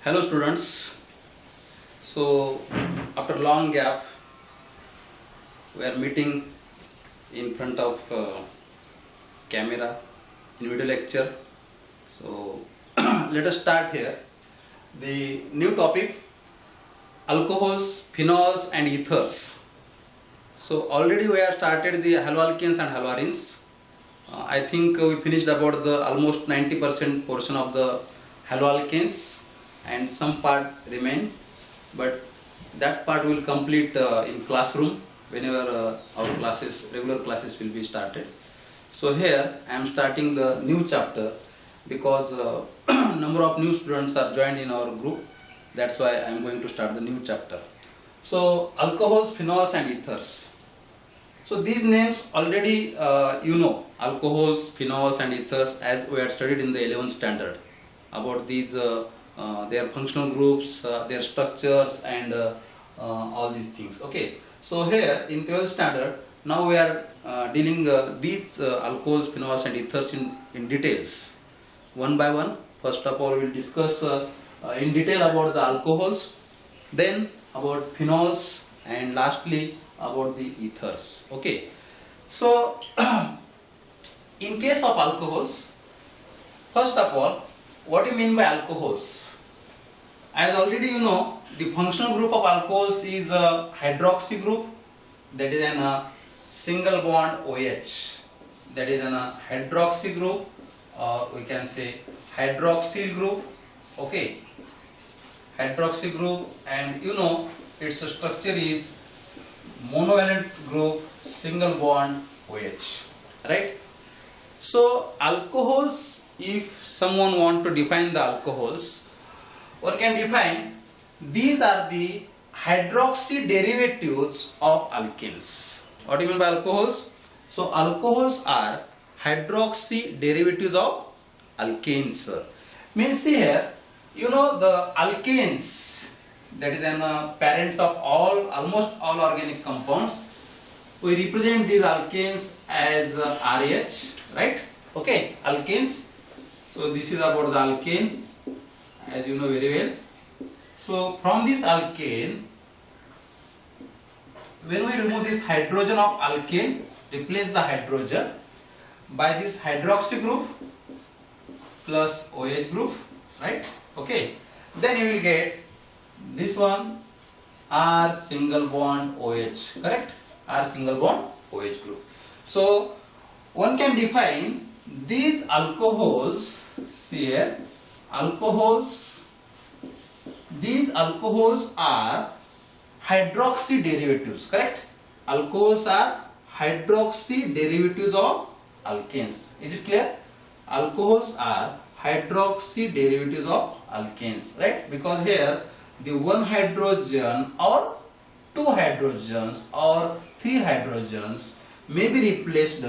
Hello students. So after long gap we are meeting in front of camera in video lecture. So let us start here. The new topic: alcohols, phenols and ethers. So already we have started the haloalkanes and haloarenes. I think we finished about the almost 90% portion of the haloalkanes and some part remains, but that part will complete in classroom whenever our classes, regular classes will be started. So here I am starting the new chapter because number of new students are joined in our group. That's why I am going to start the new chapter. So alcohols, phenols and ethers. So these names already you know, alcohols, phenols and ethers, as we had studied in the 11th standard about these their functional groups, their structures and all these things. Okay, so here in 12th standard now we are dealing these alcohols, phenols and ethers in details one by one. First of all we will discuss in detail about the alcohols, then about phenols and lastly about the ethers. Okay, so in case of alcohols, first of all, what do you mean by alcohols? As already you know, the functional group of alcohols is a hydroxy group, that is an single bond OH, that is an hydroxy group, or we can say hydroxyl group. Okay, hydroxy group, and you know its structure is monovalent group, single bond OH, right? So alcohols, if someone want to define the alcohols, or can define, these are the hydroxy derivatives of alkenes. What do you mean by alcohols? So alcohols are hydroxy derivatives of alkenes. Means here, you know the alkanes, that is an parents of almost all organic compounds. We represent these alkanes as RH, right? Okay, alkanes. So this is about the alkane, as you know very well. So from this alkane, when we remove this hydrogen of alkane, replace the hydrogen by this hydroxy group plus OH group, right? Okay, then you will get this one R single bond OH, correct? R single bond OH group. So one can define these alcohols, see here, alcohols, these alcohols are hydroxy derivatives, correct? Alcohols are hydroxy derivatives of alkanes. Is it clear? Alcohols are hydroxy derivatives of alkanes, right? Because here the one hydrogen or two hydrogens or three hydrogens may be replaced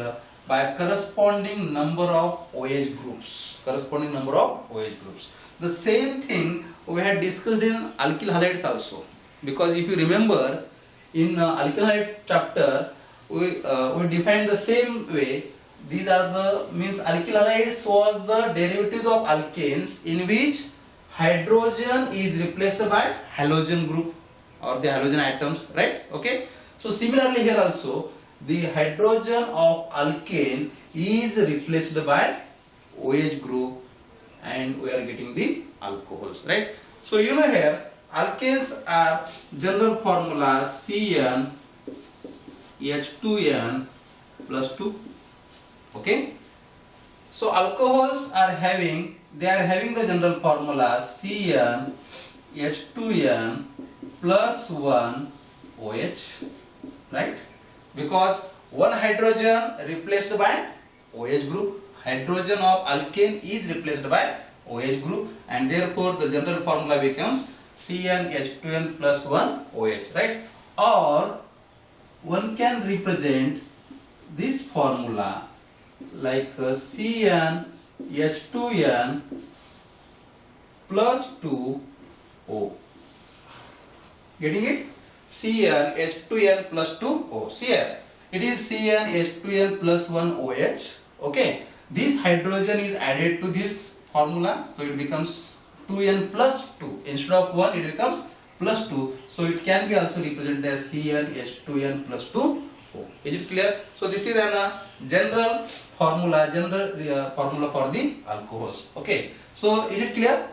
by a corresponding number of OH groups. Corresponding number of OH groups. The same thing we had discussed in alkyl halides also. Because if you remember, in alkyl halide chapter, we defined the same way. These are the means alkyl halides was the derivatives of alkanes in which hydrogen is replaced by halogen group or the halogen atoms, right? Okay. So similarly here also, the hydrogen of alkane is replaced by OH group and we are getting the alcohols, right? So you know here alkanes are general formula CN H2N plus 2. Okay. So alcohols are having, they are having the general formula CN H2N plus 1 OH, right? Because one hydrogen replaced by OH group, hydrogen of alkane is replaced by OH group, and therefore the general formula becomes CnH2n plus 1 OH, right? Or one can represent this formula like CnH2n plus 2 O. Getting it? CnH2n plus 2 O. See here, it is CnH2n plus 1 OH. Okay, this hydrogen is added to this formula, so it becomes 2n plus 2. Instead of 1 it becomes plus 2. So it can be also represented as CnH2n plus 2O. Is it clear? So this is a general formula for the alcohols. Okay. So is it clear?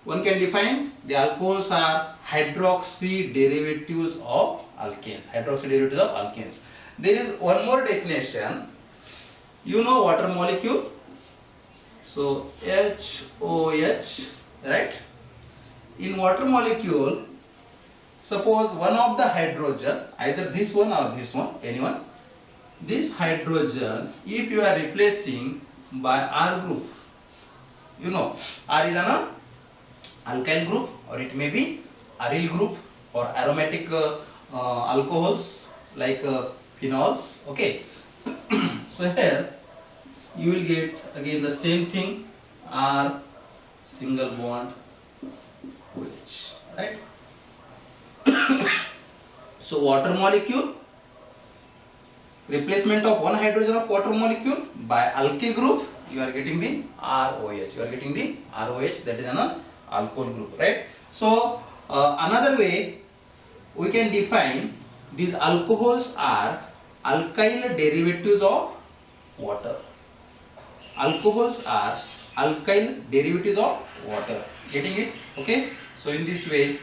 One can define the alcohols are hydroxy derivatives of alkanes. Hydroxy derivatives of alkanes. There is one more definition. You know water molecule. So HOH, right? In water molecule, suppose one of the hydrogen, either this one or this one, anyone, this hydrogen, if you are replacing by R group, you know, R is an alkyl group, or it may be aryl group, or aromatic alcohols like phenols. Okay. So here you will get again the same thing, R single bond OH, right? So water molecule, replacement of one hydrogen of water molecule by alkyl group, you are getting the ROH. You are getting the ROH, that is an alcohol group, right? So another way we can define these alcohols are alkyl derivatives of water. Alcohols are alkyl derivatives of water. Getting it? Okay. So in this way,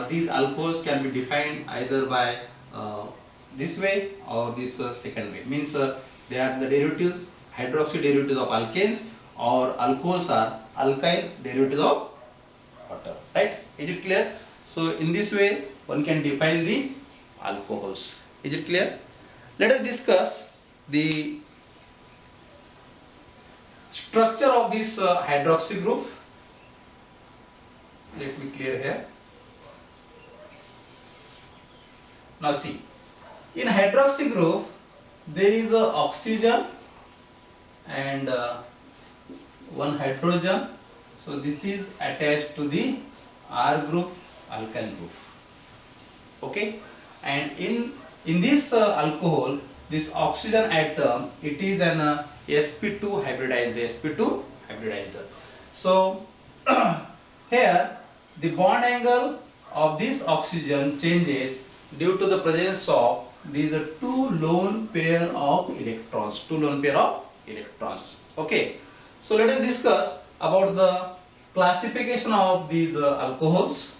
these alcohols can be defined either by this way or this second way. Means they are the derivatives, hydroxy derivatives of alkanes, or alcohols are alkyl derivatives of water. Right? Is it clear? So in this way, one can define the alcohols. Is it clear? Let us discuss the structure of this hydroxy group. Let me clear here. Now see, in hydroxy group there is a oxygen and one hydrogen. So this is attached to the R group alkyl group. Okay, and in this alcohol, this oxygen atom, it is an sp2 hybridized. So here the bond angle of this oxygen changes due to the presence of these two lone pair of electrons. Okay. So let us discuss about the classification of these alcohols.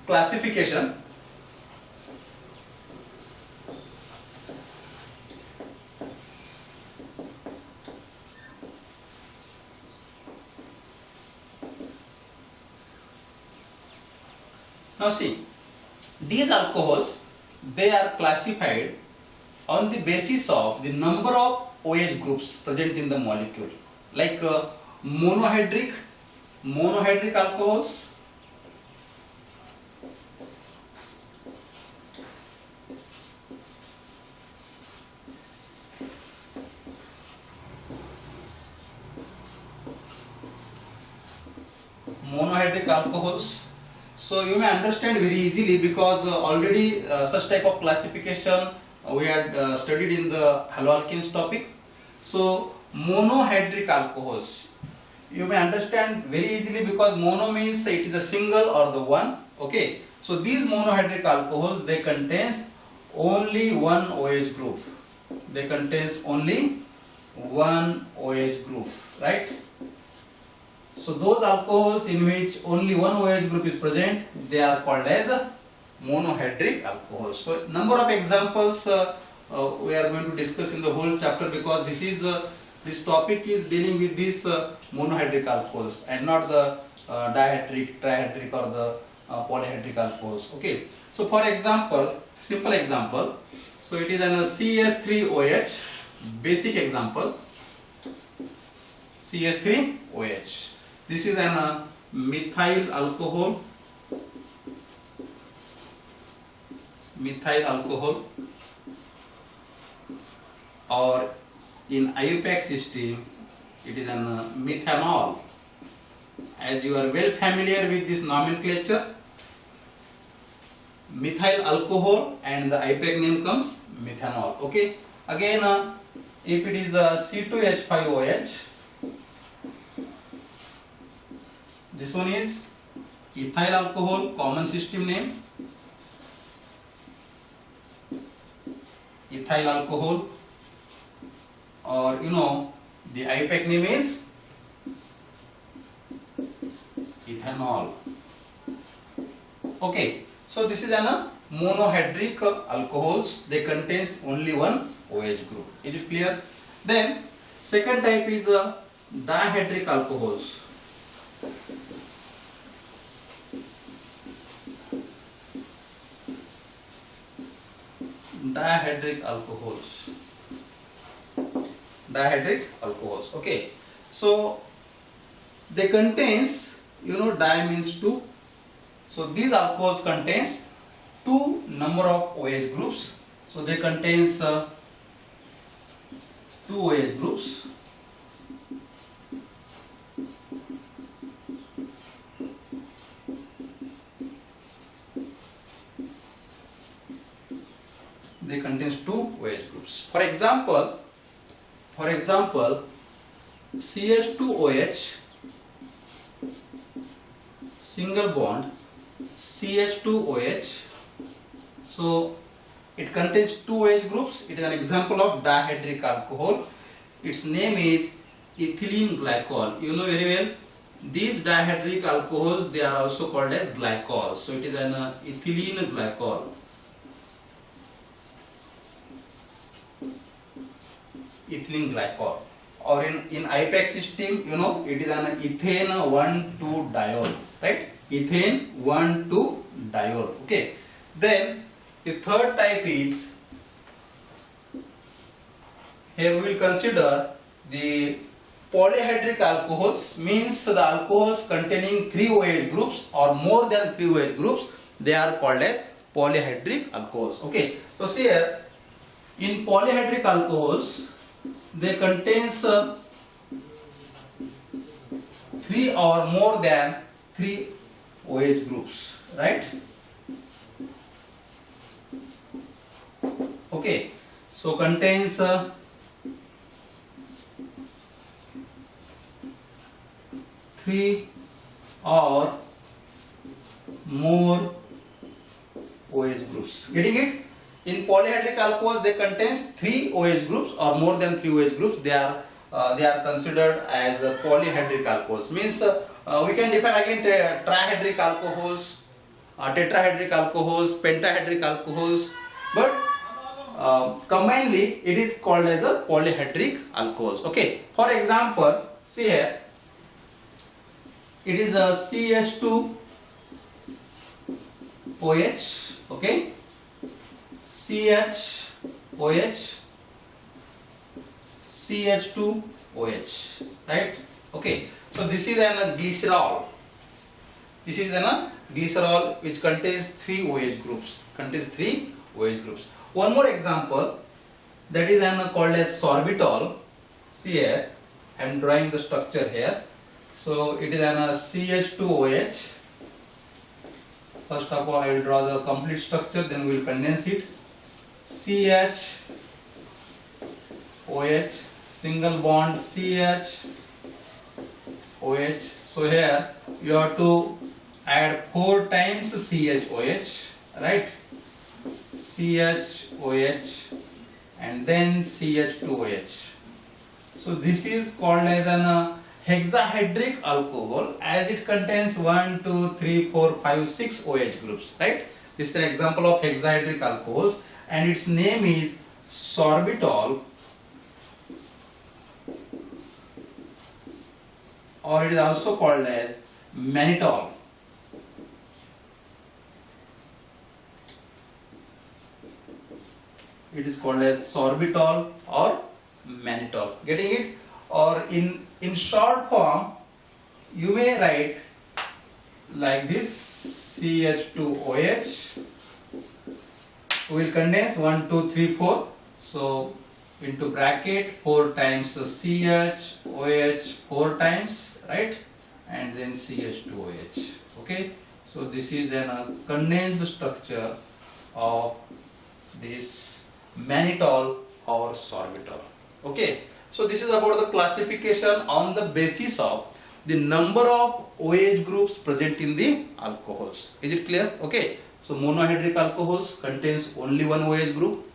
Classification. Now see, these alcohols, they are classified on the basis of the number of OH groups present in the molecule, like monohydric alcohols, So you may understand very easily because already such type of classification we had studied in the haloalkanes topic. So monohydric alcohols, you may understand very easily because mono means it is a single or the one. Okay, so these monohydric alcohols, they contains only one OH group. They contains only one OH group, right? So those alcohols in which only one OH group is present, they are called as monohydric alcohols. So number of examples we are going to discuss in the whole chapter, because this topic is dealing with these monohydric alcohols and not the dihydric, trihydric or the polyhydric alcohols. Okay. So for example, simple example. So it is an CH3OH, basic example. CH3OH. This is an methyl alcohol. Or in IUPAC system, it is an methanol. As you are well familiar with this nomenclature, methyl alcohol and the IPAC name comes methanol. Okay, again if it is C2H5OH, this one is ethyl alcohol, common system name ethyl alcohol, or the IPAC name is ethanol. Okay, so this is an monohydric alcohols. They contains only one OH group. Is it clear? Then second type is dihydric alcohols. Dihydric alcohols. Okay, so they contains, di means two. So these alcohols contains two number of OH groups. So they contains two OH groups. They contains two OH groups. For example, CH2OH single bond CH2OH. So it contains two OH groups. It is an example of dihydric alcohol. Its name is ethylene glycol. You know very well, these dihydric alcohols, they are also called as glycols. So it is an ethylene glycol. Ethylene glycol. Or in IPAC system, it is an ethane 1,2-diol, right? Ethane 1,2-diol. Okay. Then the third type is, here we will consider the polyhydric alcohols, means the alcohols containing 3 OH groups or more than 3 OH groups, they are called as polyhydric alcohols. Okay. So see here, in polyhydric alcohols, they contains 3 or more than 3 OH groups, right? Okay, so contains 3 or more OH groups. Getting it? In polyhydric alcohols, they contains 3 OH groups or more than 3 OH groups. They are considered as polyhydric alcohols. Means we can define again trihydric alcohols, tetrahydric alcohols, pentahydric alcohols, but combinedly it is called as a polyhydric alcohols. Okay. For example, see here, it is a CH2OH. Okay. CHOH, CH2OH, right? Okay, so this is an glycerol. This is an glycerol which contains 3 OH groups. One more example, that is an called as sorbitol. See here, I am drawing the structure here. So it is an CH2OH. First of all, I will draw the complete structure, then we will condense it. CHOH, single bond CHOH. So here you have to add 4 times CHOH, right? CHOH and then CH2OH. So this is called as an hexahydric alcohol, as it contains 1, 2, 3, 4, 5, 6 OH groups, right? This is an example of hexahydric alcohols, and its name is sorbitol, or it is also called as mannitol. It is called as sorbitol or mannitol. Getting it? Or in short form, you may write like this: CH2OH. We will condense 1, 2, 3, 4. So into bracket 4 times CHOH 4 times, right? And then CH2OH. Okay. So this is a condensed structure of this mannitol or sorbitol. Okay, so this is about the classification on the basis of the number of OH groups present in the alcohols. Is it clear? Okay, so monohydric alcohols contains only one OH group.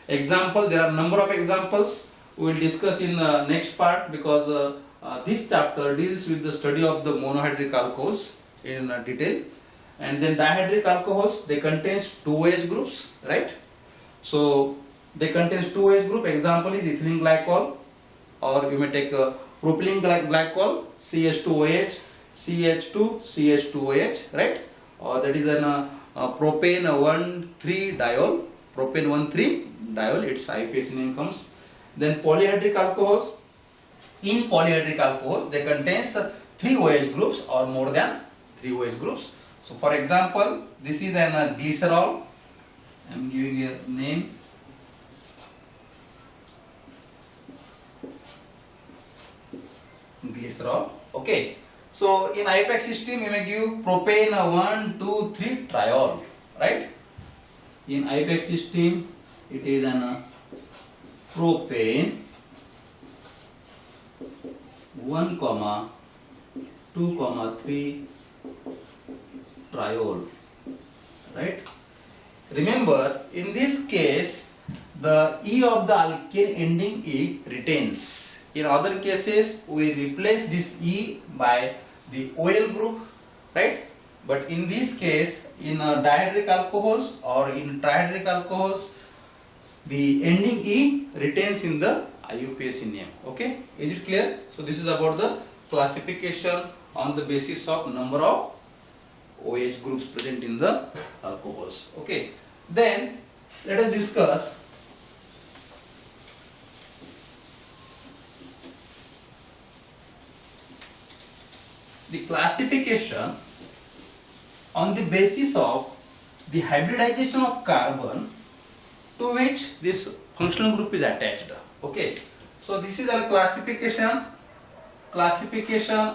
Example, there are number of examples we will discuss in the next part, because this chapter deals with the study of the monohydric alcohols in detail. And then dihydric alcohols, they contains two OH groups, right? So they contains two OH group. Example is ethylene glycol, or you may take propylene glycol, CH2OH, CH2, CH2OH, right? Or that is an propane 1,3-diol, propane 1,3-diol, its IUPAC name comes. Then polyhydric alcohols. In polyhydric alcohols, they contains three OH groups or more than three OH groups. So for example, this is an glycerol. I am giving a name. Glycerol. Okay. So in IUPAC system, you may give propane 1,2,3-triol, right? In IUPAC system, it is an propane 1,2,3 triol, right? Remember, in this case, the E of the alkane ending E retains. In other cases, we replace this E by the OL group, right? But in this case, in dihydric alcohols or in trihydric alcohols, the ending E retains in the IUPAC name. Okay, is it clear? So this is about the classification on the basis of number of OH groups present in the alcohols. Okay, then let us discuss the classification on the basis of the hybridization of carbon to which this functional group is attached. Okay, so this is a classification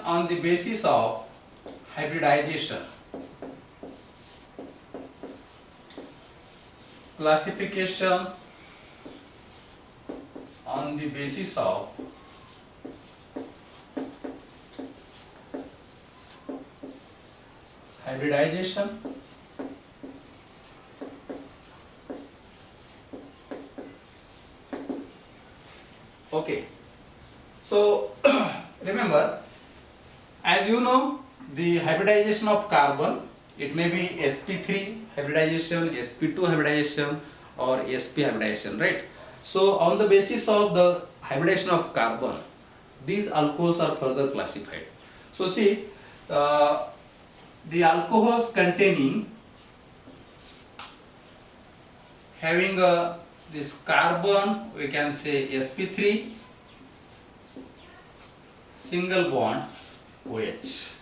on the basis of hybridization. Classification on the basis of hybridization. Okay, so remember, as you know, the hybridization of carbon, it may be sp3 hybridization, sp2 hybridization, or sp hybridization, right? So on the basis of the hybridization of carbon, these alcohols are further classified. So see, the alcohols containing having this carbon, we can say sp3 single bond OH.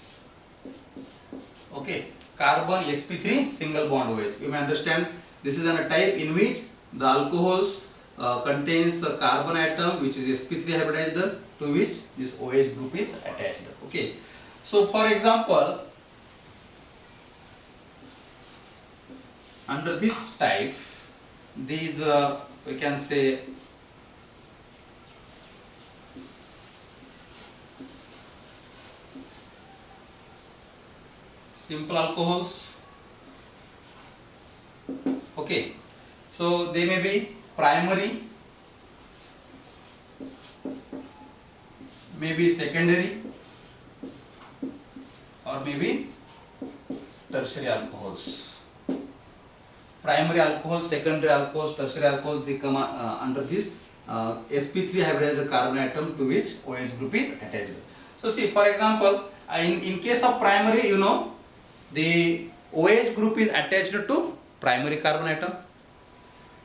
Okay, carbon sp3 single bond OH. You may understand this is a type in which the alcohols contains a carbon atom which is sp3 hybridized, to which this OH group is attached. Okay, so for example, under this type, these we can say simple alcohols. Okay, so they may be primary, maybe secondary, or maybe tertiary alcohols. Primary alcohols, secondary alcohols, tertiary alcohols, they come under this sp3 hybridized carbon atom to which OH group is attached. So see, for example, in case of primary, you know, the OH group is attached to primary carbon atom.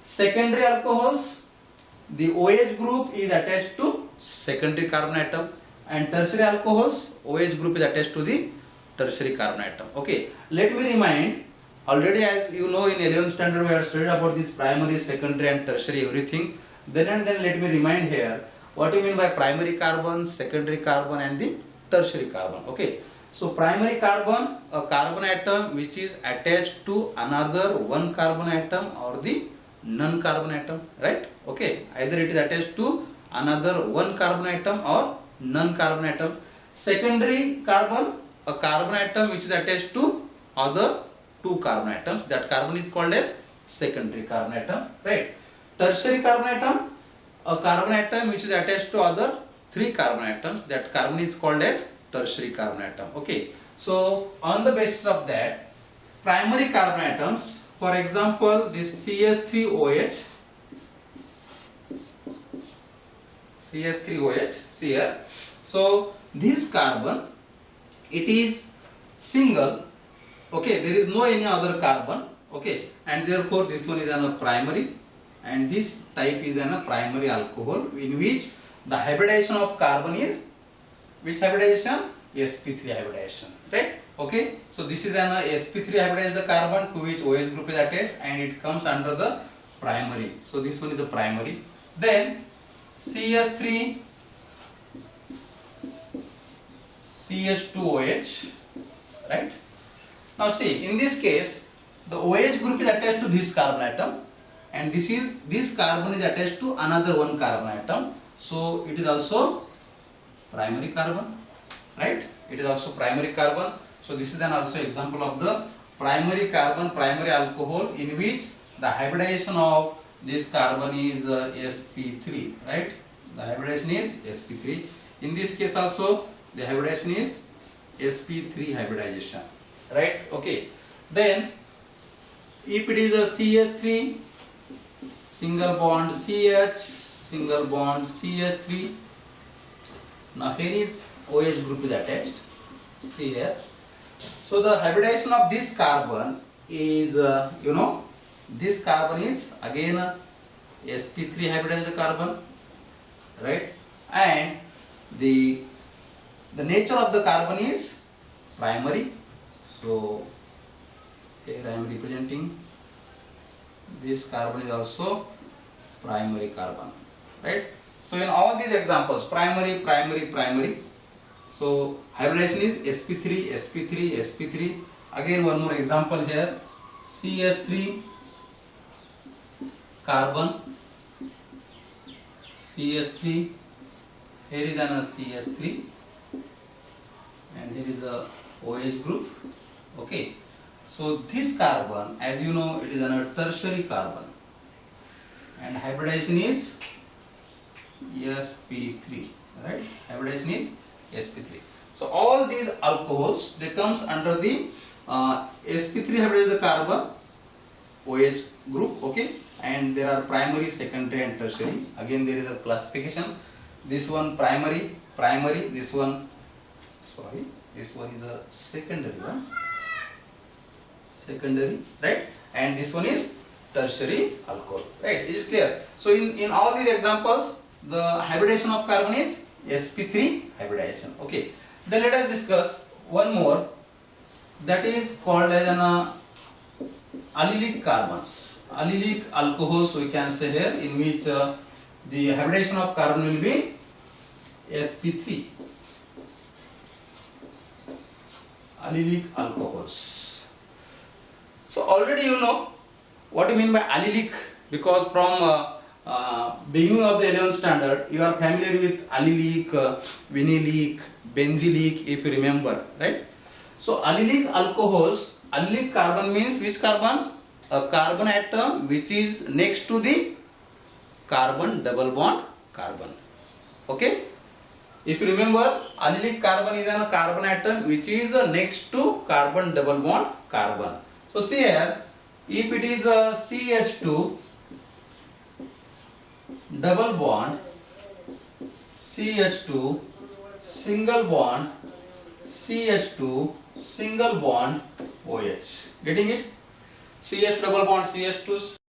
Secondary alcohols, the OH group is attached to secondary carbon atom, and tertiary alcohols, OH group is attached to the tertiary carbon atom. Okay, let me remind, already as you know in 11th standard we have studied about this primary, secondary and tertiary everything. Then let me remind here what you mean by primary carbon, secondary carbon and the tertiary carbon. Okay, So primary carbon, a carbon atom which is attached to another one carbon atom or the non-carbon atom, right? Okay, either it is attached to another one carbon atom or non-carbon atom. Secondary carbon, a carbon atom which is attached to other two carbon atoms. That carbon is called as secondary carbon atom, right? Tertiary carbon atom, a carbon atom which is attached to other three carbon atoms. That carbon is called as tertiary carbon atom. Okay, so on the basis of that, primary carbon atoms, for example, this CH3OH, here. So this carbon, it is single. Okay, there is no any other carbon. Okay, and therefore this one is a primary, and this type is a primary alcohol in which the hybridization of carbon is which hybridization? sp3 hybridization, right? Okay, so this is an sp3 hybridized carbon to which OH group is attached, and it comes under the primary. So this one is the primary. Then CH3 CH2OH, right? Now see, in this case the OH group is attached to this carbon atom, and this carbon is attached to another one carbon atom, so it is also primary carbon, right? It is also primary carbon. So this is an also example of the primary carbon, primary alcohol in which the hybridization of this carbon is sp3, right? The hybridization is sp3. In this case also the hybridization is sp3 hybridization, right? Okay, then if it is a CH3 single bond CH single bond CH3, now here is OH group is attached. See here. So the hybridization of this carbon is, this carbon is again a sp3 hybridized carbon, right? And the nature of the carbon is primary. So here I am representing this carbon is also primary carbon, right? So in all these examples, primary. So hybridization is sp3. Again one more example here, CH3 carbon, CH3. Here is an CH3, and here is a OH group. Okay. So this carbon, as you know, it is a tertiary carbon, and hybridization is sp3, right? Hybridization is sp3. So all these alcohols, they comes under the sp3 hybridized carbon OH group. Okay, and there are primary, secondary and tertiary. Again there is a classification. This one primary, this one is a secondary one, right? And this one is tertiary alcohol, right? Is it clear? So in all these examples, the hybridization of carbon is sp3 hybridization. Okay, then let us discuss one more, that is called as an allylic carbons, allylic alcohols we can say here, in which the hybridization of carbon will be sp3, allylic alcohols. So already you know what you mean by allylic, because from beginning of the 11th standard you are familiar with allylic, vinylic, benzylic, if you remember, right? So allylic alcohols, allylic carbon means which carbon? A carbon atom which is next to the carbon double bond carbon. Okay, if you remember, allylic carbon is a carbon atom which is next to carbon double bond carbon. So see here, if it is a CH2 double bond CH2 single bond CH2 single bond OH, getting it? CH double bond CH2